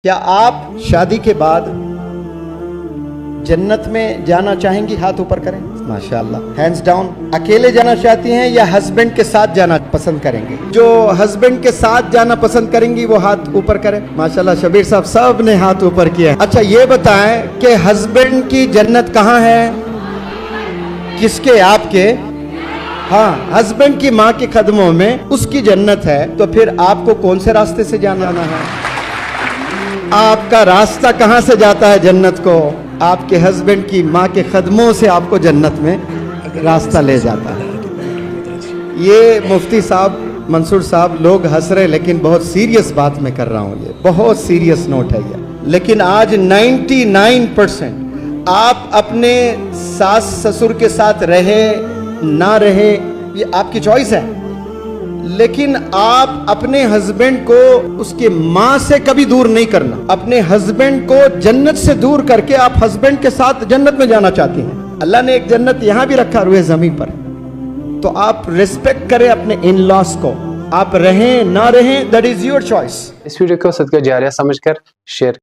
क्या आप शादी के बाद जन्नत में जाना चाहेंगी? हाथ ऊपर करें। माशाल्लाह, हैंड्स डाउन। अकेले जाना चाहती हैं या हस्बैंड के साथ जाना पसंद करेंगे? जो हस्बैंड के साथ जाना पसंद करेंगी वो हाथ ऊपर करें। माशाल्लाह, शबीर साहब सब ने हाथ ऊपर किया है। अच्छा ये बताएं कि हस्बैंड की जन्नत कहाँ है? किसके? आपके? हाँ, हस्बैंड की माँ के कदमों में उसकी जन्नत है। तो फिर आपको कौन से रास्ते से जाना है? आपका रास्ता कहाँ से जाता है जन्नत को? आपके हस्बैंड की माँ के कदमों से आपको जन्नत में रास्ता ले जाता है। ये मुफ्ती साहब, मंसूर साहब, लोग हंस रहे लेकिन बहुत सीरियस बात मैं कर रहा हूँ। ये बहुत सीरियस नोट है ये। लेकिन आज 99% आप अपने सास ससुर के साथ रहे ना रहे ये आपकी चॉइस है, लेकिन आप अपने हस्बैंड को उसके माँ से कभी दूर नहीं करना। अपने हस्बैंड को जन्नत से दूर करके आप हस्बैंड के साथ जन्नत में जाना चाहती हैं। अल्लाह ने एक जन्नत यहाँ भी रखा हुए जमीन पर, तो आप रिस्पेक्ट करें अपने इन लॉस को। आप रहें ना रहें, दैट इज योर चॉइस। इस वीडियो को सदका जारिया समझकर शेयर